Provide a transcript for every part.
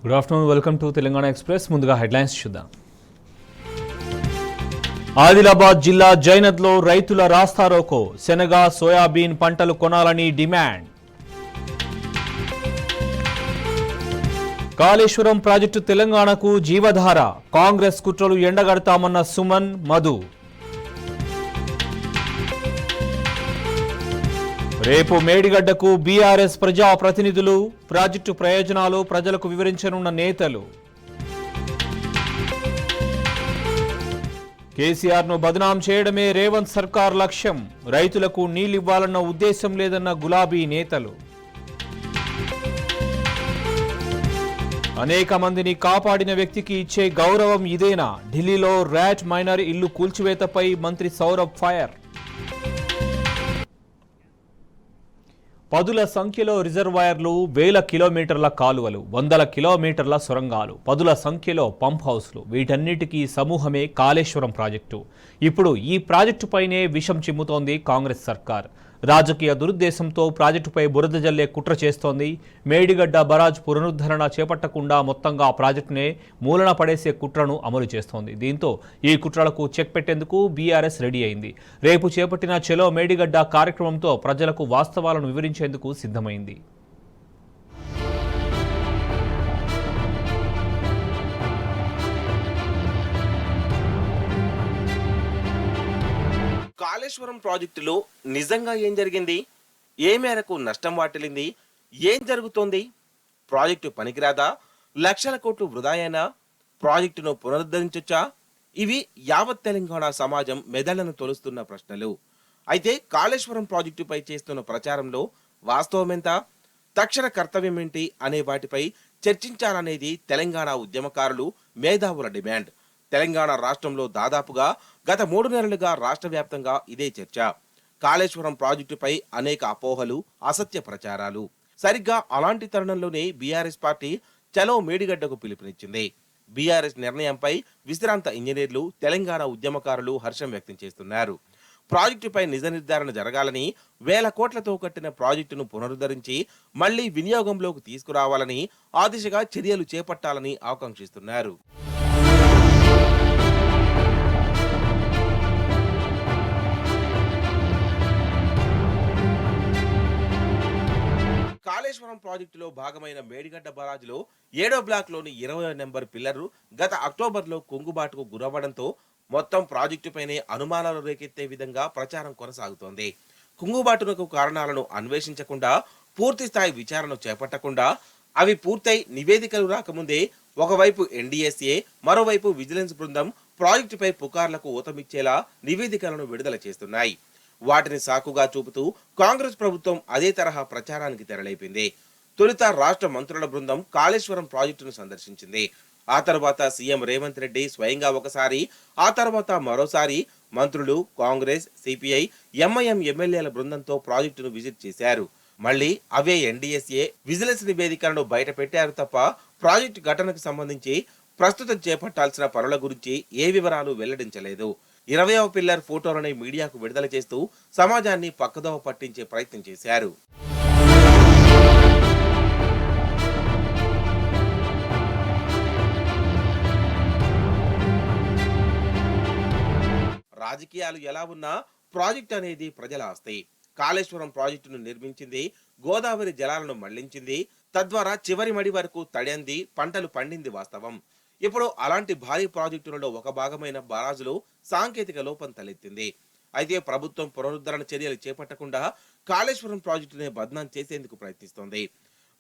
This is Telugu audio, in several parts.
Good afternoon, welcome to Telangana express. ముందుగా హెడ్లైన్స్ చూద్దాం. ఆదిలాబాద్ జిల్లా జైనత్లో రైతుల రాస్తారోకో, శనగ సోయాబీన్ పంటలు కొనాలని డిమాండ్. కాళేశ్వరం ప్రాజెక్టు తెలంగాణకు జీవధార, కాంగ్రెస్ కుట్రలు ఎండగడతామన్న సుమన్, మధు. రేపు మేడిగడ్డకు బీఆర్ఎస్ ప్రజా ప్రతినిధులు, ప్రాజెక్టు ప్రయోజనాలు ప్రజలకు వివరించనున్న నేతలు. కేసీఆర్ను బదనాం చేయడమే రేవంత్ సర్కార్ లక్ష్యం, రైతులకు నీళ్లివ్వాలన్న ఉద్దేశం లేదన్న గులాబీ నేతలు. అనేక మందిని కాపాడిన వ్యక్తికి ఇచ్చే గౌరవం ఇదేనా? ఢిల్లీలో ర్యాట్ మైనర్ ఇల్లు కూల్చివేతపై మంత్రి సౌరభ్ ఫైర్. పదుల సంఖ్యలో రిజర్వాయర్లు, వేల కిలోమీటర్ల కాలువలు, వందల కిలోమీటర్ల సొరంగాలు, పదుల సంఖ్యలో పంప్ హౌస్లు, వీటన్నిటికీ సమూహమే కాళేశ్వరం ప్రాజెక్టు. ఇప్పుడు ఈ ప్రాజెక్టుపైనే విషం చిమ్ముతోంది కాంగ్రెస్ సర్కార్. రాజకీయ దురుద్దేశంతో ప్రాజెక్టుపై బురద జల్లే కుట్ర చేస్తోంది. మేడిగడ్డ బరాజ్ పునరుద్ధరణ చేపట్టకుండా మొత్తంగా ప్రాజెక్టునే మూలన పడేసే కుట్రను అమలు చేస్తోంది. దీంతో ఈ కుట్రలకు చెక్ పెట్టేందుకు బీఆర్ఎస్ రెడీ అయింది. రేపు చేపట్టిన చలో మేడిగడ్డ కార్యక్రమంతో ప్రజలకు వాస్తవాలను వివరించేందుకు సిద్ధమైంది. కాళేశ్వరం ప్రాజెక్టులో నిజంగా ఏం జరిగింది? ఏ మేరకు నష్టం వాటిల్లింది? ఏం జరుగుతోంది? ప్రాజెక్టు పనికిరాదా? లక్షల కోట్లు వృధాయేనా? ప్రాజెక్టును పునరుద్ధరించొచ్చా? ఇవి యావత్ తెలంగాణ సమాజం మెదళ్లను తొలుస్తున్న ప్రశ్నలు. అయితే కాళేశ్వరం ప్రాజెక్టుపై చేస్తున్న ప్రచారంలో వాస్తవమెంత, తక్షణ కర్తవ్యం ఏంటి అనే వాటిపై చర్చించాలనేది తెలంగాణ ఉద్యమకారులు, మేధావుల డిమాండ్. తెలంగాణ రాష్ట్రంలో దాదాపుగా గత 3 నెలలుగా రాష్ట్ర వ్యాప్తంగా ఇదే చర్చ. కాళేశ్వరం ప్రాజెక్టుపై అనేక అపోహలు, అసత్య ప్రచారాలు. సరిగ్గా అలాంటి తరుణంలోనే బీఆర్ఎస్ పార్టీ చలో మేడిగడ్డకు పిలుపునిచ్చింది. బీఆర్ఎస్ నిర్ణయంపై విశ్రాంత ఇంజనీర్లు, తెలంగాణ ఉద్యమకారులు హర్షం వ్యక్తం చేస్తున్నారు. ప్రాజెక్టుపై నిజ నిర్ధారణ జరగాలని, వేల కోట్లతో కట్టిన ప్రాజెక్టును పునరుద్ధరించి మళ్లీ వినియోగంలోకి తీసుకురావాలని, ఆ దిశగా చర్యలు చేపట్టాలని ఆకాంక్షిస్తున్నారు. కాళేశ్వరం ప్రాజెక్టులో భాగమైన మేడిగడ్డ బరాజ్లో 7వ బ్లాక్లోని 20వ నెంబర్ పిల్లర్ గత అక్టోబర్లో కుంగుబాటుకు గురవ్వడంతో మొత్తం ప్రాజెక్టుపైనే అనుమానాలు రేకెత్తే విధంగా ప్రచారం కొనసాగుతోంది. కుంగుబాటునకు కారణాలను అన్వేషించకుండా, పూర్తి స్థాయి విచారణ చేపట్టకుండా, అవి పూర్తయి నివేదికలు రాకముందే ఒకవైపు ఎన్డీఎస్ఏ, మరోవైపు విజిలెన్స్ బృందం ప్రాజెక్టుపై పుకార్లకు ఊతమిచ్చేలా నివేదికలను విడుదల చేస్తున్నాయి. వాటిని సాకుగా చూపుతూ కాంగ్రెస్ ప్రభుత్వం అదే తరహా ప్రచారానికి తెరలేపింది. తొలుత రాష్ట్ర మంత్రుల బృందం కాళేశ్వరం ప్రాజెక్టును సందర్శించింది. ఆ తర్వాత సీఎం రేవంత్ రెడ్డి స్వయంగా ఒకసారి, ఆ తర్వాత మరోసారి మంత్రులు, కాంగ్రెస్, సిపిఐ, ఎంఐఎం ఎమ్మెల్యేల బృందంతో ప్రాజెక్టును విజిట్ చేశారు. మళ్లీ అవే ఎన్డీఎస్ఏ, విజిలెన్స్ నివేదికలను బయట పెట్టారు తప్ప ప్రాజెక్టు ఘటనకు సంబంధించి ప్రస్తుతం చేపట్టాల్సిన పనుల గురించి ఏ వివరాలు వెల్లడించలేదు. 20వ పిల్లర్ ఫోటోలని మీడియాకు విడుదల చేస్తూ సమాజాన్ని పక్కదోవ పట్టించే ప్రయత్నం చేశారు. రాజకీయాలు ఎలా ఉన్నా ప్రాజెక్ట్ అనేది ప్రజల ఆస్తి. కాళేశ్వరం ప్రాజెక్టును నిర్మించింది, గోదావరి జలాలను మళ్లించింది, తద్వారా చివరి మడి వరకు తడింది, పంటలు పండింది వాస్తవం. ఇప్పుడు అలాంటి భారీ ప్రాజెక్టులలో ఒక భాగమైన బరాజులో సాంకేతిక లోపం తలెత్తింది. అయితే ప్రభుత్వం పునరుద్ధరణ చర్యలు చేపట్టకుండా కాళేశ్వరం ప్రాజెక్టునే బద్నాం చేసేందుకు ప్రయత్నిస్తోంది.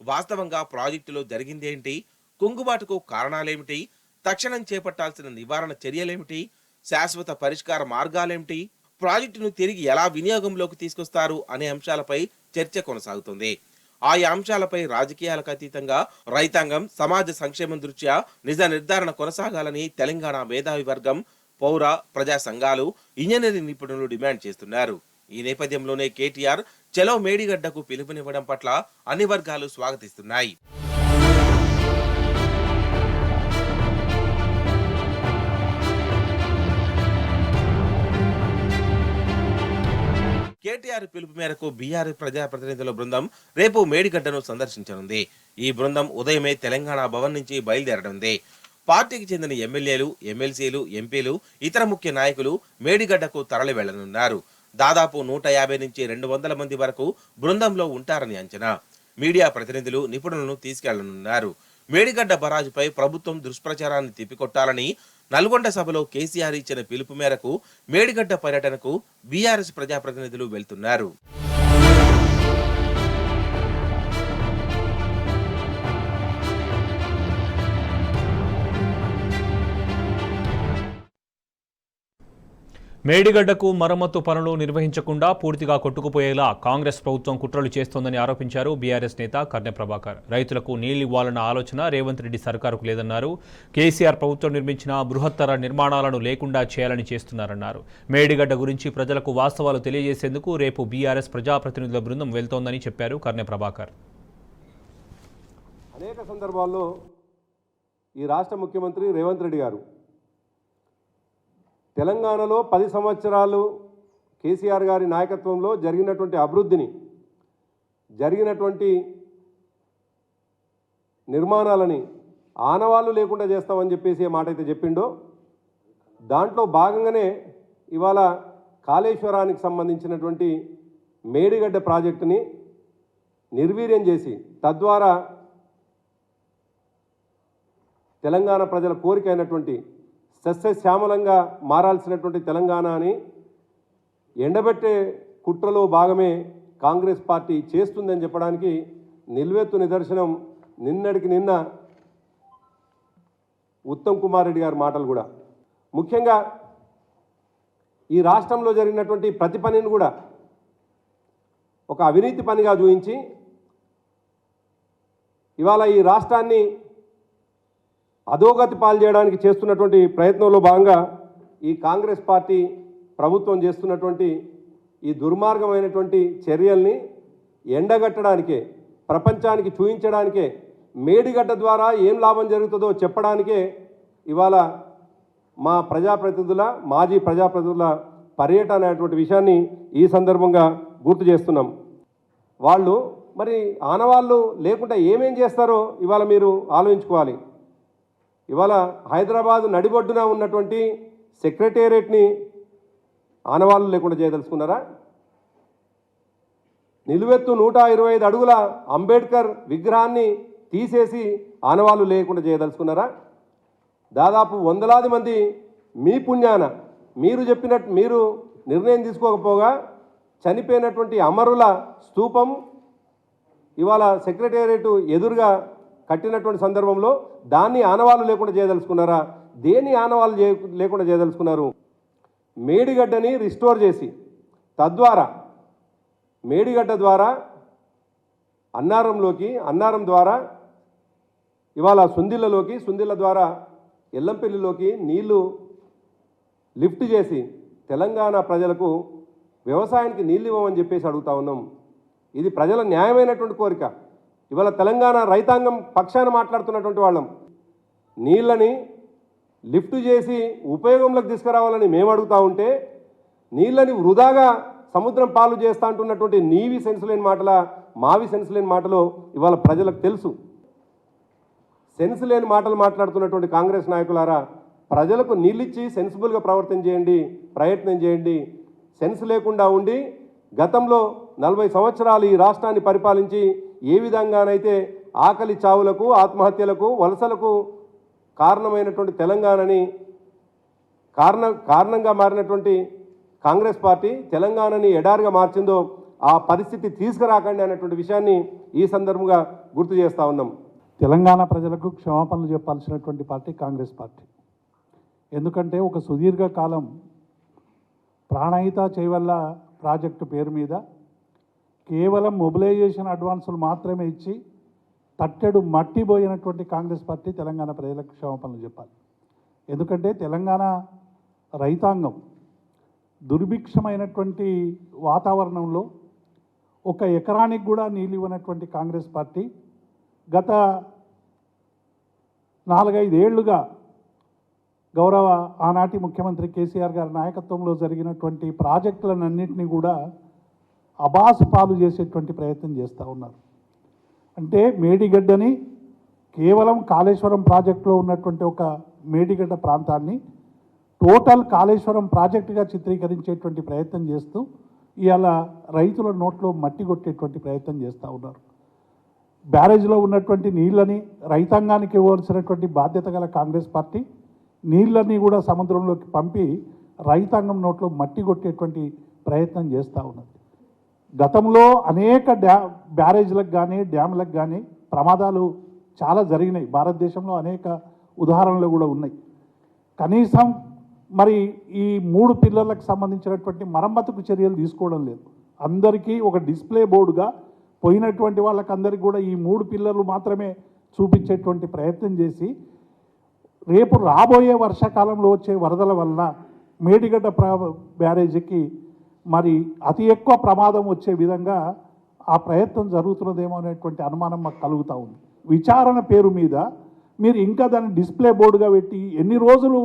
వాస్తవంగా ప్రాజెక్టులో జరిగిందేంటి? కుంగుబాటుకు కారణాలేమిటి? తక్షణం చేపట్టాల్సిన నివారణ చర్యలేమిటి? శాశ్వత పరిష్కార మార్గాలేమిటి? ప్రాజెక్టును తిరిగి ఎలా వినియోగంలోకి తీసుకొస్తారు అనే అంశాలపై చర్చ కొనసాగుతుంది. ఆయా అంశాలపై రాజకీయాలకు అతీతంగా రైతాంగం, సమాజ సంక్షేమం దృష్ట్యా నిజ నిర్ధారణ కొనసాగాలని తెలంగాణ మేధావి వర్గం, పౌర, ప్రజా సంఘాలు, ఇంజనీరింగ్ నిపుణులు డిమాండ్ చేస్తున్నారు. ఈ నేపథ్యంలోనే కేటీఆర్ చలో మేడిగడ్డకు పిలుపునివ్వడం పట్ల అన్ని వర్గాలు స్వాగతిస్తున్నాయి. కేటీఆర్ కేసీఆర్ పిలుపు మేరకు బీఆర్ఎస్ ప్రజాప్రతినిధుల బృందం రేపు మేడిగడ్డను సందర్శించనుంది. ఈ బృందం ఉదయమే తెలంగాణ భవన్ నుంచి బయలుదేరనుంది. పార్టీకి చెందిన ఎమ్మెల్యేలు, ఎమ్మెల్సీలు, ఎంపీలు, ఇతర ముఖ్య నాయకులు మేడిగడ్డకు తరలి వెళ్లనున్నారు. దాదాపు 150 నుంచి 200 మంది వరకు బృందంలో ఉంటారని అంచనా. మీడియా ప్రతినిధులు, నిపుణులను తీసుకెళ్లనున్నారు. మేడిగడ్డ బరాజుపై ప్రభుత్వం దుష్ప్రచారాన్ని తిప్పికొట్టాలని నల్గొండ సభలో కేసీఆర్ ఇచ్చిన పిలుపు మేరకు మేడిగడ్డ పర్యటనకు బీఆర్ఎస్ ప్రజాప్రతినిధులు వెళ్తున్నారు. మేడిగడ్డకు మరమ్మతు పనులు నిర్వహించకుండా పూర్తిగా కొట్టుకుపోయేలా కాంగ్రెస్ ప్రభుత్వం కుట్రలు చేస్తోందని ఆరోపించారు బీఆర్ఎస్ నేత కర్నె ప్రభాకర్. రైతులకు నీళ్లివ్వాలన్న ఆలోచన రేవంత్ రెడ్డి సర్కారుకు లేదన్నారు. కేసీఆర్ ప్రభుత్వం నిర్మించిన బృహత్తర నిర్మాణాలను లేకుండా చేయాలని చేస్తున్నారన్నారు. మేడిగడ్డ గురించి ప్రజలకు వాస్తవాలు తెలియజేసేందుకు రేపు బీఆర్ఎస్ ప్రజాప్రతినిధుల బృందం వెళ్తోందని చెప్పారు కర్నె ప్రభాకర్. అనేక సందర్భాల్లో ఈ రాష్ట్ర ముఖ్యమంత్రి రేవంత్ రెడ్డి గారు తెలంగాణలో 10 సంవత్సరాలు కేసీఆర్ గారి నాయకత్వంలో జరిగినటువంటి అభివృద్ధిని, జరిగినటువంటి నిర్మాణాలని ఆనవాళ్ళు లేకుండా చేస్తామని చెప్పేసి ఏ మాట అయితే చెప్పిండో, దాంట్లో భాగంగానే ఇవాళ కాళేశ్వరానికి సంబంధించినటువంటి మేడిగడ్డ ప్రాజెక్టుని నిర్వీర్యం చేసి తద్వారా తెలంగాణ ప్రజల కోరిక అయినటువంటి సస్యశ్యామలంగా మారాల్సినటువంటి తెలంగాణని ఎండబెట్టే కుట్రలో భాగమే కాంగ్రెస్ పార్టీ చేస్తుందని చెప్పడానికి నిలువెత్తు నిదర్శనం నిన్నటికి నిన్న ఉత్తమ్ కుమార్ రెడ్డి గారి మాటలు కూడా. ముఖ్యంగా ఈ రాష్ట్రంలో జరిగినటువంటి ప్రతి పనిని కూడా ఒక అవినీతి పనిగా చూపించి ఇవాళ ఈ రాష్ట్రాన్ని అధోగతి పాలు చేయడానికి చేస్తున్నటువంటి ప్రయత్నంలో భాగంగా ఈ కాంగ్రెస్ పార్టీ ప్రభుత్వం చేస్తున్నటువంటి ఈ దుర్మార్గమైనటువంటి చర్యల్ని ఎండగట్టడానికే, ప్రపంచానికి చూపించడానికే, మేడిగడ్డ ద్వారా ఏం లాభం జరుగుతుందో చెప్పడానికే ఇవాళ మా మాజీ ప్రజాప్రతినిధుల పర్యటన అనేటువంటి విషయాన్ని ఈ సందర్భంగా గుర్తు చేస్తున్నాం. వాళ్ళు మరి ఆనవాళ్ళు లేకుండా ఏమేం చేస్తారో ఇవాళ మీరు ఆలోచించుకోవాలి. ఇవాళ హైదరాబాద్ నడిబొడ్డున ఉన్నటువంటి సెక్రటేరియట్ని ఆనవాళ్ళు లేకుండా చేయదలుచుకున్నారా? నిలువెత్తు 125 అడుగుల అంబేద్కర్ విగ్రహాన్ని తీసేసి ఆనవాళ్ళు లేకుండా చేయదలుచుకున్నారా? దాదాపు 100లాది మంది మీ పుణ్యాన మీరు నిర్ణయం తీసుకోకపోగా చనిపోయినటువంటి అమరుల స్తూపం ఇవాళ సెక్రటేరియట్ ఎదురుగా కట్టినటువంటి సందర్భంలో దాన్ని ఆనవాళ్ళు లేకుండా చేయదలుచుకున్నారా? దేన్ని ఆనవాళ్ళు లేకుండా చేయదలుచుకున్నారు? మేడిగడ్డని రిస్టోర్ చేసి తద్వారా మేడిగడ్డ ద్వారా అన్నారం ద్వారా ఇవాళ సుందిళ్ళ ద్వారా ఎల్లంపల్లిలోకి నీళ్లు లిఫ్ట్ చేసి తెలంగాణ ప్రజలకు వ్యవసాయానికి నీళ్ళు ఇవ్వమని చెప్పేసి అడుగుతా ఉన్నాం. ఇది ప్రజల న్యాయమైనటువంటి కోరిక. ఇవాళ తెలంగాణ రైతాంగం పక్షాన మాట్లాడుతున్నటువంటి వాళ్ళం. నీళ్ళని లిఫ్ట్ చేసి ఉపయోగంలోకి తీసుకురావాలని మేము అడుగుతూ ఉంటే నీళ్ళని వృధాగా సముద్రం పాలు చేస్తా అంటున్నటువంటి నీవి సెన్స్ లేని మావి సెన్స్ లేని మాటలు ఇవాళ ప్రజలకు తెలుసు. సెన్స్ లేని మాటలు మాట్లాడుతున్నటువంటి కాంగ్రెస్ నాయకులారా, ప్రజలకు నీళ్ళిచ్చి సెన్సిబుల్గా ప్రయత్నం చేయండి. సెన్స్ లేకుండా ఉండి గతంలో 40 సంవత్సరాలు ఈ రాష్ట్రాన్ని పరిపాలించి ఏ విధంగానైతే ఆకలి చావులకు, ఆత్మహత్యలకు, వలసలకు కారణమైనటువంటి తెలంగాణని కారణంగా మారినటువంటి కాంగ్రెస్ పార్టీ తెలంగాణని ఎడారిగా మార్చిందో ఆ పరిస్థితి తీసుకురాకండి అనేటువంటి విషయాన్ని ఈ సందర్భంగా గుర్తు చేస్తూ ఉన్నాం. తెలంగాణ ప్రజలకు క్షమాపణలు చెప్పాల్సినటువంటి పార్టీ కాంగ్రెస్ పార్టీ. ఎందుకంటే ఒక సుదీర్ఘకాలం ప్రాణహిత చేవెళ్ళ ప్రాజెక్టు పేరు మీద కేవలం మొబిలైజేషన్ అడ్వాన్సులు మాత్రమే ఇచ్చి తట్టెడు మట్టిపోయినటువంటి కాంగ్రెస్ పార్టీ తెలంగాణ ప్రజలకు క్షమాపణలు చెప్పాలి. ఎందుకంటే తెలంగాణ రైతాంగం దుర్భిక్షమైనటువంటి వాతావరణంలో 1 ఎకరానికి కూడా నీళ్ళు ఇవ్వనటువంటి కాంగ్రెస్ పార్టీ గత 4-5 ఏళ్లుగా గౌరవ ఆనాటి ముఖ్యమంత్రి కేసీఆర్ గారి నాయకత్వంలో జరిగినటువంటి ప్రాజెక్టులన్నింటినీ కూడా అబాసు పాలు చేసేటువంటి ప్రయత్నం చేస్తూ ఉన్నారు. అంటే మేడిగడ్డని కేవలం కాళేశ్వరం ప్రాజెక్టులో ఉన్నటువంటి ఒక మేడిగడ్డ ప్రాంతాన్ని టోటల్ కాళేశ్వరం ప్రాజెక్టుగా చిత్రీకరించేటువంటి ప్రయత్నం చేస్తూ ఇవాళ రైతుల నోట్లో మట్టి కొట్టేటువంటి ప్రయత్నం చేస్తూ ఉన్నారు. బ్యారేజ్లో ఉన్నటువంటి నీళ్ళని రైతాంగానికి ఇవ్వాల్సినటువంటి బాధ్యత గల కాంగ్రెస్ పార్టీ నీళ్ళని కూడా సముద్రంలోకి పంపి రైతాంగం నోట్లో మట్టి కొట్టేటువంటి ప్రయత్నం చేస్తూ ఉన్నది. గతంలో అనేక బ్యారేజ్లకు కానీ డ్యాములకు కానీ ప్రమాదాలు చాలా జరిగినాయి. భారతదేశంలో అనేక ఉదాహరణలు కూడా ఉన్నాయి. కనీసం మరి ఈ 3 పిల్లర్లకు సంబంధించినటువంటి మరమ్మతుకు చర్యలు తీసుకోవడం లేదు. అందరికీ ఒక డిస్ప్లే బోర్డుగా పోయినటువంటి వాళ్ళకందరికీ కూడా ఈ 3 పిల్లర్లు మాత్రమే చూపించేటువంటి ప్రయత్నం చేసి రేపు రాబోయే వర్షాకాలంలో వచ్చే వరదల వలన మేడిగడ్డ బ్యారేజీకి మరి అతి ఎక్కువ ప్రమాదం వచ్చే విధంగా ఆ ప్రయత్నం జరుగుతున్నదేమో అనేటువంటి అనుమానం మాకు కలుగుతూ ఉంది. విచారణ పేరు మీద మీరు ఇంకా దాన్ని డిస్ప్లే బోర్డుగా పెట్టి ఎన్ని రోజులు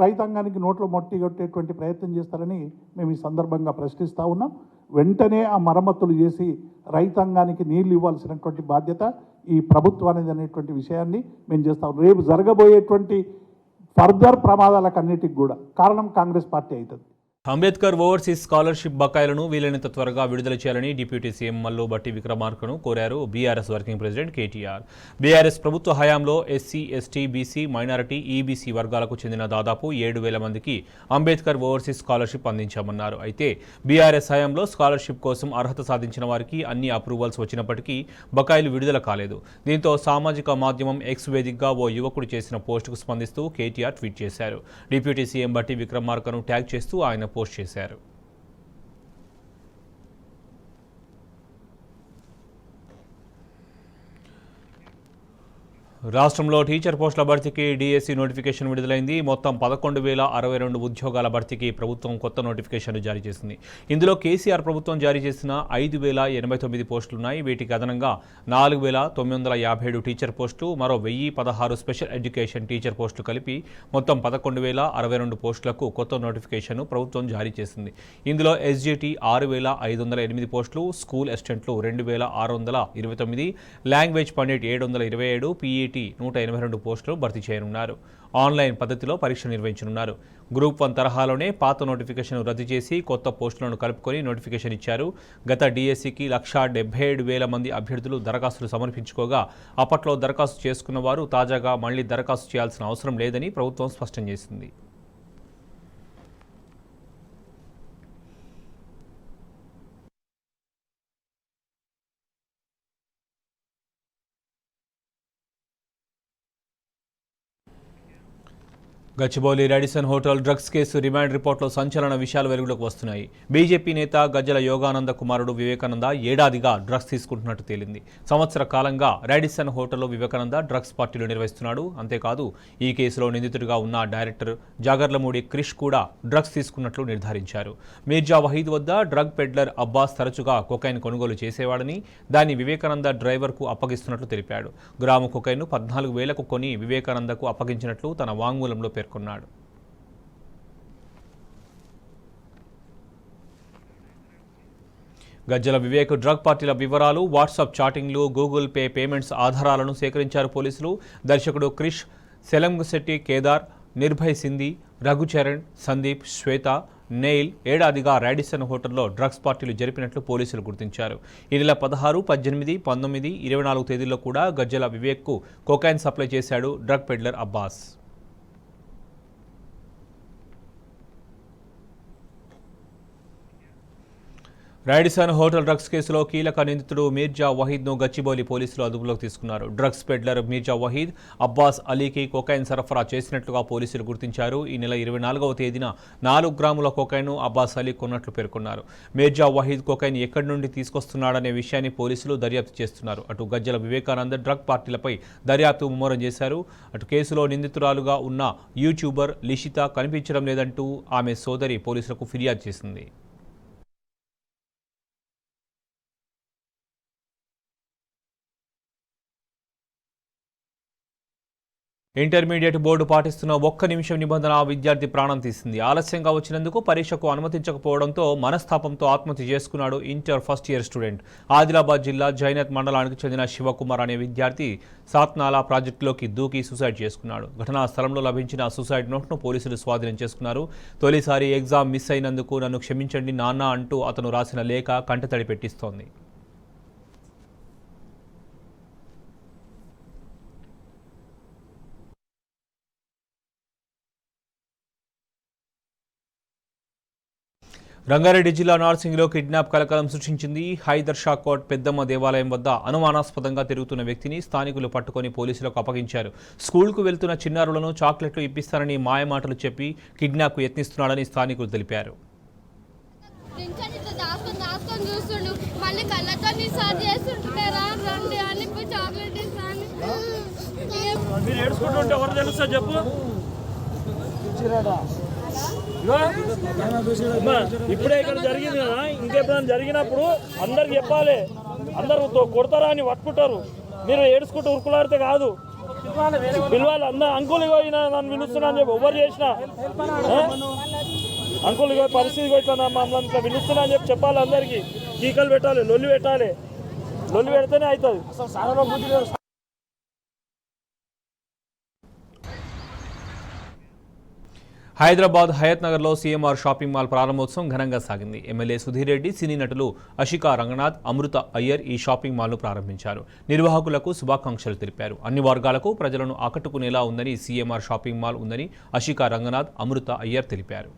రైతాంగానికి నోట్లో మట్టి కొట్టేటువంటి ప్రయత్నం చేస్తారని మేము ఈ సందర్భంగా ప్రశ్నిస్తూ ఉన్నాం. వెంటనే ఆ మరమ్మతులు చేసి రైతాంగానికి నీళ్లు ఇవ్వాల్సినటువంటి బాధ్యత ఈ ప్రభుత్వానికి అనేటువంటి విషయాన్ని మేము చేస్తాం. రేపు జరగబోయేటువంటి ఫర్దర్ ప్రమాదాలకన్నిటికి కూడా కారణం కాంగ్రెస్ పార్టీ అవుతుంది. అంబేద్కర్ ఓవర్సీస్ స్కాలర్షిప్ బకాయిలను వీలైనంత త్వరగా విడుదల చేయాలని డిప్యూటీ సీఎం మల్లు భట్టి విక్రమార్కను కోరారు BRS working president KTR. BRS ప్రభుత్వ హయాంలో SC, ST, BC, minority, EBC వర్గాలకు చెందిన దాదాపు 7,000 మందికి అంబేద్కర్ ఓవర్సీస్ స్కాలర్షిప్ అందించామన్నారు. అయితే బీఆర్ఎస్ హయాంలో స్కాలర్షిప్ కోసం అర్హత సాధించిన వారికి అన్ని అప్రూవల్స్ వచ్చినప్పటికీ బకాయిలు విడుదల కాలేదు. దీంతో సామాజిక మాధ్యమం ఎక్స్ వేదికగా ఓ యువకుడు చేసిన పోస్టుకు స్పందిస్తూ కేటీఆర్ ట్వీట్ చేశారు. డిప్యూటీ సీఎం భట్టి విక్రమార్కను ట్యాగ్ చేస్తూ ఆయన పోస్ట్ చేశారు. రాష్ట్రంలో టీచర్ పోస్టుల భర్తీకి డిఎస్సి నోటిఫికేషన్ విడుదలైంది. మొత్తం 11,062 ఉద్యోగాల భర్తీకి ప్రభుత్వం కొత్త నోటిఫికేషన్ జారీ చేసింది. ఇందులో కేసీఆర్ ప్రభుత్వం జారీ చేసిన 5,089 పోస్టులున్నాయి. వీటికి అదనంగా 4,957 టీచర్ పోస్టులు, మరో 1,016 స్పెషల్ ఎడ్యుకేషన్ టీచర్ పోస్టులు కలిపి మొత్తం 11,062 పోస్టులకు కొత్త నోటిఫికేషన్ ప్రభుత్వం జారీ చేసింది. ఇందులో ఎస్జిటి 6,508 పోస్టులు, స్కూల్ అసిస్టెంట్లు 2,629, లాంగ్వేజ్ పండిట్ 727, పీఈటీ 182 పోస్టులు భర్తీ చేయనున్నారు. ఆన్లైన్ పద్ధతిలో పరీక్ష నిర్వహించనున్నారు. గ్రూప్ 1 తరహాలోనే పాత నోటిఫికేషన్ రద్దు చేసి కొత్త పోస్టులను కలుపుకొని నోటిఫికేషన్ ఇచ్చారు. గత డిఎస్సికి 1,77,000 మంది అభ్యర్థులు దరఖాస్తులు సమర్పించుకోగా అప్పట్లో దరఖాస్తు చేసుకున్న వారు తాజాగా మళ్లీ దరఖాస్తు చేయాల్సిన అవసరం లేదని ప్రభుత్వం స్పష్టం చేసింది. Gachibowli Radisson hotel drugs case remand రిపోర్టులో సంచలన విషయాలు వెలుగులోకి వస్తున్నాయి. బీజేపీ నేత గజ్జల యోగానంద కుమారుడు వివేకానంద ఏడాదిగా డ్రగ్స్ తీసుకుంటున్నట్టు తేలింది. సంవత్సర కాలంగా రాడిసన్ హోటల్లో వివేకానంద డ్రగ్స్ పార్టీలు నిర్వహిస్తున్నాడు. అంతేకాదు ఈ కేసులో నిందితుడిగా ఉన్న డైరెక్టర్ జాగర్లమూడి క్రిష్ కూడా డ్రగ్స్ తీసుకున్నట్లు నిర్ధారించారు. మీర్జా వహీద్ వద్ద డ్రగ్ పెడ్లర్ అబ్బాస్ తరచుగా కొకైన్ కొనుగోలు చేసేవాడని, దాన్ని వివేకానంద డ్రైవర్కు అప్పగిస్తున్నట్లు తెలిపాడు. గ్రాము కొకైన్ను 14,000కు కొని వివేకానందకు అప్పగించినట్లు తన వాంగ్మూలంలో పేర్కొన్నాడు. గజ్జల వివేక్ డ్రగ్ పార్టీల వివరాలు, వాట్సాప్ చాటింగ్లు, గూగుల్ పే పేమెంట్స్ ఆధారాలను సేకరించారు పోలీసులు. దర్శకుడు క్రిష్, సెలంగశెట్టి కేదార్, నిర్భయ్ సింధి, రఘుచరణ్, సందీప్, శ్వేత, నెయిల్ ఏడాదిగా రాడిసన్ హోటల్లో డ్రగ్స్ పార్టీలు జరిపినట్లు పోలీసులు గుర్తించారు. ఈ నెల 16, 18, 19, 24 తేదీల్లో కూడా గజ్జల వివేక్కు కొకైన్ సప్లై చేశాడు drug peddler Abbas. Radisson hotel drugs కేసులో కీలక నిందితుడు మీర్జా వహీద్ను గచ్చిబౌలి పోలీసులు అదుపులోకి తీసుకున్నారు. డ్రగ్స్ పెడ్లర్ మీర్జా వహీద్ అబ్బాస్ అలీకి కొకైన్ సరఫరా చేసినట్లుగా పోలీసులు గుర్తించారు. ఈ నెల 24వ తేదీన 4 గ్రాముల కొకైన్ను అబ్బాస్ అలీ కొన్నట్లు పేర్కొన్నారు. మీర్జా వహీద్ కొకైన్ ఎక్కడి నుండి తీసుకొస్తున్నాడనే విషయాన్ని పోలీసులు దర్యాప్తు చేస్తున్నారు. అటు గజ్జల వివేకానంద డ్రగ్ పార్టీలపై దర్యాప్తు ముమ్మరం చేశారు. అటు కేసులో నిందితురాలుగా ఉన్న యూట్యూబర్ లిషిత కనిపించడం లేదంటూ ఆమె సోదరి పోలీసులకు ఫిర్యాదు చేసింది. ఇంటర్మీడియట్ బోర్డు పాటిస్తున్న ఒక్క నిమిషం నిబంధన విద్యార్థి ప్రాణం తీసింది. ఆలస్యంగా వచ్చినందుకు పరీక్షకు అనుమతించకపోవడంతో మనస్తాపంతో ఆత్మహత్య చేసుకున్నాడు inter first year student. Adilabad జిల్లా జైనత్ మండలానికి చెందిన శివకుమార్ అనే విద్యార్థి సాత్నాలా ప్రాజెక్టులోకి దూకి సూసైడ్ చేసుకున్నాడు. ఘటనా స్థలంలో లభించిన సూసైడ్ నోట్ను పోలీసులు స్వాధీనం చేసుకున్నారు. తొలిసారి ఎగ్జామ్ మిస్ అయినందుకు నన్ను క్షమించండి నాన్న అంటూ అతను రాసిన లేఖ కంటతడి పెట్టిస్తోంది. రంగారెడ్డి జిల్లా నార్సింగ్లో కిడ్నాప్ కలకలం సృష్టించింది. హైదర్ షా కోట్ పెద్దమ్మ దేవాలయం వద్ద అనుమానాస్పదంగా తిరుగుతున్న వ్యక్తిని స్థానికులు పట్టుకొని పోలీసులకు అప్పగించారు. స్కూల్కు వెళ్తున్న చిన్నారులను చాక్లెట్లు ఇప్పిస్తానని మాయమాటలు చెప్పి కిడ్నాప్కు యత్నిస్తున్నాడని స్థానికులు తెలిపారు. ఇప్పుడే ఇక్కడ జరిగింది కదా, ఇంకెప్పుడైనా జరిగినప్పుడు అందరికి చెప్పాలి. అందరు కొడతారా అని పట్టుకుంటారు. మీరు ఏడుచుకుంటూ ఉరుకులాడితే కాదు, పిలవాలి. అందరు అంకులు పోయినా నన్ను పిలుస్తున్నా అని చెప్పి ఎవరు చేసినా అంకులు పరిస్థితి ఇట్లా మమ్మల్ని ఇట్లా పిలుస్తున్నా అని చెప్పాలి. అందరికి కీకలు పెట్టాలి, లొల్లి పెట్టాలి. లొల్లి పెడితేనే అవుతుంది. హైదరాబాద్ హయత్ నగర్లో సీఎంఆర్ షాపింగ్ మాల్ ప్రారంభోత్సవం ఘనంగా సాగింది. ఎమ్మెల్యే సుధీర్ రెడ్డి, సినీ నటులు అషికా రంగనాథ్, అమృత అయ్యర్ ఈ షాపింగ్ మాల్ను ప్రారంభించారు. నిర్వాహకులకు శుభాకాంక్షలు తెలిపారు. అన్ని వర్గాలకు ప్రజలను ఆకట్టుకునేలా ఉందని సీఎంఆర్ షాపింగ్ మాల్ ఉందని అషికా రంగనాథ్, అమృత అయ్యర్ తెలిపారు.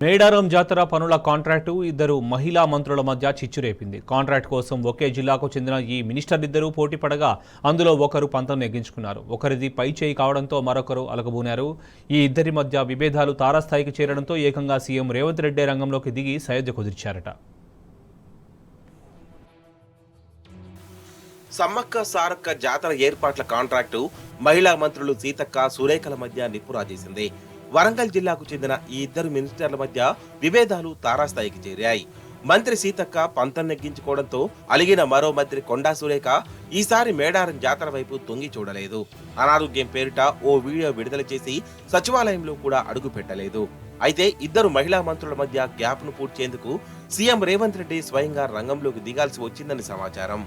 మేడారం జాతర పనుల కాంట్రాక్టు ఇద్దరు మహిళా మంత్రుల మధ్య చిచ్చురేపింది. కాంట్రాక్ట్ కోసం ఒకే జిల్లాకు చెందిన ఈ మినిస్టర్లిద్దరూ పోటీ పడగా అందులో ఒకరు పంతం నెగ్గించుకున్నారు. ఒకరిది పై చేయి కావడంతో మరొకరు అలగబూనారు. ఈ ఇద్దరి మధ్య విభేదాలు తారాస్థాయికి చేరడంతో ఏకంగా సీఎం రేవంత్ రెడ్డి రంగంలోకి దిగి సయోధ్య కుదిర్చారట. సమ్మక్క సారక్క జాతర ఏర్పాట్ల కాంట్రాక్టు మహిళా మంత్రులు సీతక్క, సురేఖల మధ్య నిప్పురాజేసింది. వరంగల్ జిల్లాకు చెందిన ఈ ఇద్దరు మినిస్టర్ల మధ్య విభేదాలు తారాస్థాయికి చేరాయి. మంత్రి సీతక్క పంతం నెగ్గించుకోవడంతో అలిగిన మరో మంత్రి కొండా సురేఖ ఈసారి మేడారం జాతర వైపు తొంగి చూడలేదు. అనారోగ్యం పేరిట ఓ వీడియో విడుదల చేసి సచివాలయంలో కూడా అడుగు పెట్టలేదు. అయితే ఇద్దరు మహిళా మంత్రుల మధ్య గ్యాప్ ను పూడ్చేందుకు సీఎం రేవంత్ రెడ్డి స్వయంగా రంగంలోకి దిగాల్సి వచ్చిందని సమాచారం.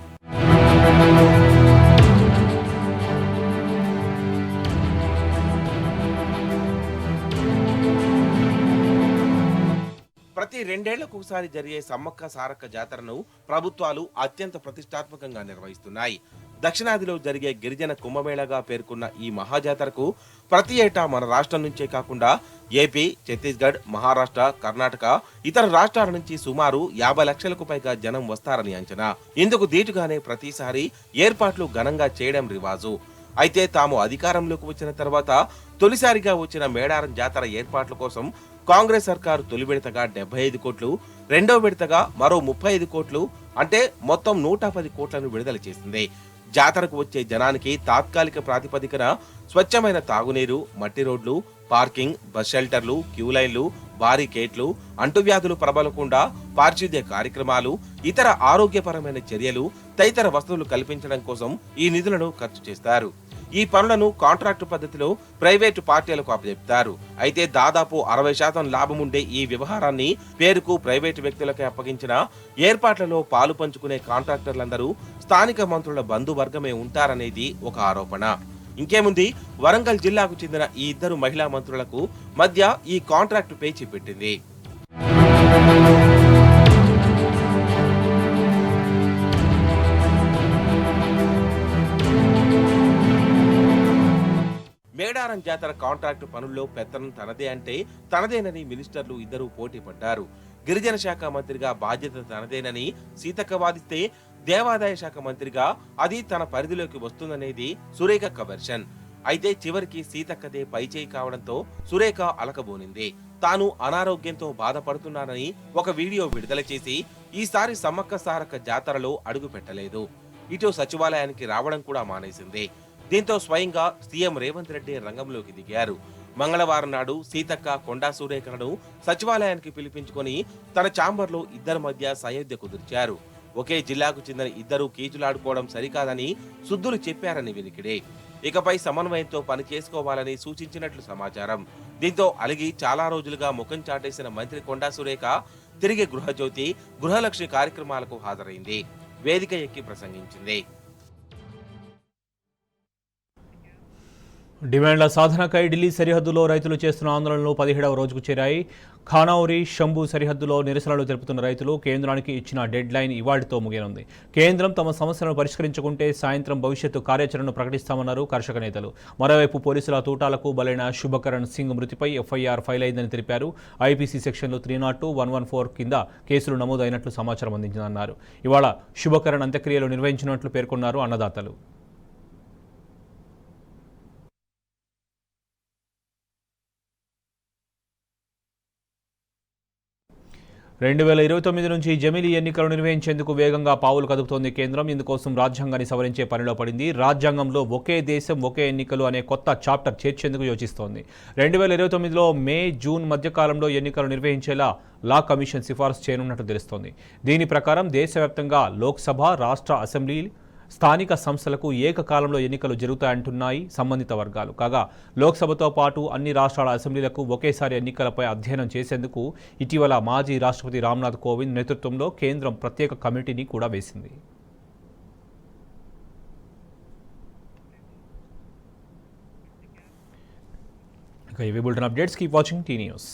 ప్రతి 2 ఏళ్లకు ఒకసారి జరిగే సమ్మక్క సారక్క జాతరను ప్రభుత్వాలు అత్యంత ప్రతిష్టాత్మకంగా నిర్వహిస్తున్నాయి. దక్షిణాదిలో జరిగే గిరిజన కుంభమేళాగా పేర్కొన్న ఈ మహాజాతరకు ప్రతి ఏటా మన రాష్ట్రం నుంచే కాకుండా ఏపీ, ఛత్తీస్గఢ్, మహారాష్ట్ర, కర్ణాటక, ఇతర రాష్ట్రాల నుంచి సుమారు 50 లక్షలకు పైగా జనం వస్తారని అంచనా. ఇందుకు దీటుగానే ప్రతిసారి ఏర్పాట్లు ఘనంగా చేయడం రివాజు. అయితే తాము అధికారంలోకి వచ్చిన తర్వాత తొలిసారిగా వచ్చిన మేడారం జాతర ఏర్పాట్ల కోసం కాంగ్రెస్ సర్కారు తొలి విడతగా 75 కోట్లు, రెండో విడతగా మరో 35 కోట్లు అంటే మొత్తం 110 కోట్లను విడుదల చేసింది. జాతరకు వచ్చే జనానికి తాత్కాలిక ప్రాతిపదికన స్వచ్ఛమైన తాగునీరు, మట్టి రోడ్లు, పార్కింగ్, బస్ షెల్టర్లు, క్యూ లైన్లు, బారికేట్లు, అంటువ్యాధులు ప్రబలకుండా పారిశుద్ధ్య కార్యక్రమాలు, ఇతర ఆరోగ్యపరమైన చర్యలు తదితర వసతులు కల్పించడం కోసం ఈ నిధులను ఖర్చు చేస్తారు. ఈ పనులను కాంట్రాక్టు పద్ధతిలో ప్రైవేటు పార్టీలకు అప్పచెప్తారు. అయితే దాదాపు 60% లాభం ఉండే ఈ వ్యవహారాన్ని పేరుకు ప్రైవేటు వ్యక్తులకే అప్పగించిన ఏర్పాట్లలో పాలు పంచుకునే కాంట్రాక్టర్లందరూ స్థానిక మంత్రుల బంధువర్గమే ఉంటారనేది ఒక ఆరోపణ. ఇంకేముంది, వరంగల్ జిల్లాకు చెందిన ఈ ఇద్దరు మహిళా మంత్రులకు మధ్య ఈ కాంట్రాక్టు పేచీ పెట్టింది. మేడారం జాతర కాంట్రాక్టు పనుల్లో పెత్తనం తనదే అంటే తనదేనని మినిస్టర్లు ఇద్దరూ పోటీ పడ్డారు. గిరిజన శాఖ మంత్రిగా బాధ్యత తనదేనని సీతక్క వాదిస్తే, దేవాదాయ శాఖ మంత్రిగా అది తన పరిధిలోకి వస్తుందనేది సురేఖ వెర్షన్. అయితే చివరికి సీతక్కదే పైచేయి కావడంతో సురేఖ అలకబోనింది. తాను అనారోగ్యంతో బాధపడుతున్నానని ఒక వీడియో విడుదల చేసి ఈసారి సమ్మక్క సారక్క జాతరలో అడుగు పెట్టలేదు. ఇటు సచివాలయానికి రావడం కూడా మానేసింది. దీంతో స్వయంగా సీఎం రేవంత్ రెడ్డి రంగంలోకి దిగారు. మంగళవారం నాడు సీతక్క కొండా సురేఖను సచివాలయానికి పిలిపించుకొని తన ఛాంబర్లో ఇద్దరి మధ్య సయోధ్య కుదిర్చారు. ఒకే జిల్లాకు చెందిన ఇద్దరు కీచులాడుకోవడం సరికాదని సుద్దులు చెప్పారని వినికిడే. ఇకపై సమన్వయంతో పని చేసుకోవాలని సూచించినట్లు సమాచారం. దీంతో అలిగి చాలా రోజులుగా ముఖం చాటేసిన మంత్రి కొండా సురేఖ తిరిగి గృహజ్యోతి, గృహలక్ష్మి కార్యక్రమాలకు హాజరైంది. వేదిక ఎక్కి ప్రసంగించింది. డిమాండ్ల సాధనకై ఢిల్లీ సరిహద్దులో రైతులు చేస్తున్న ఆందోళనలు 17వ రోజుకు చేరాయి. ఖానౌరీ, షంభు సరిహద్దులో నిరసనలు జరుపుతున్న రైతులు కేంద్రానికి ఇచ్చిన డెడ్ లైన్ ఇవాళతో ముగియనుంది. కేంద్రం తమ సమస్యలను పరిష్కరించుకుంటే సాయంత్రం భవిష్యత్తు కార్యాచరణను ప్రకటిస్తామన్నారు కర్షక నేతలు. మరోవైపు పోలీసుల తూటాలకు బలైన శుభకరణ్ సింగ్ మృతిపై ఎఫ్ఐఆర్ ఫైల్ అయిందని తెలిపారు. ఐపీసీ సెక్షన్లు 302, 114 కింద కేసులు నమోదైనట్లు సమాచారం అందించిందన్నారు. ఇవాళ శుభకరణ్ అంత్యక్రియలు నిర్వహించినట్లు పేర్కొన్నారు అన్నదాతలు. 2029 నుంచి జమిలీ ఎన్నికలు నిర్వహించేందుకు వేగంగా పావులు కదుపుతోంది కేంద్రం. ఇందుకోసం రాజ్యాంగాన్ని సవరించే పనిలో పడింది. రాజ్యాంగంలో ఒకే దేశం ఒకే ఎన్నికలు అనే కొత్త చాప్టర్ చేర్చేందుకు యోచిస్తోంది. 2029లో మే, జూన్ మధ్యకాలంలో ఎన్నికలు నిర్వహించేలా లా కమిషన్ సిఫార్సు చేయనున్నట్టు తెలుస్తోంది. దీని ప్రకారం దేశవ్యాప్తంగా లోక్సభ, రాష్ట్ర అసెంబ్లీ, స్థానిక సంస్థలకు ఏకకాలంలో ఎన్నికలు జరుగుతాయంటున్నాయి సంబంధిత వర్గాలు. కాగా లోక్సభతో పాటు అన్ని రాష్ట్రాల అసెంబ్లీలకు ఒకేసారి ఎన్నికలపై అధ్యయనం చేసేందుకు ఇటీవల మాజీ రాష్ట్రపతి రామ్నాథ్ కోవింద్ నేతృత్వంలో కేంద్రం ప్రత్యేక కమిటీని కూడా వేసింది. ఇక ఇవి bulletin updates. Keep watching tea news.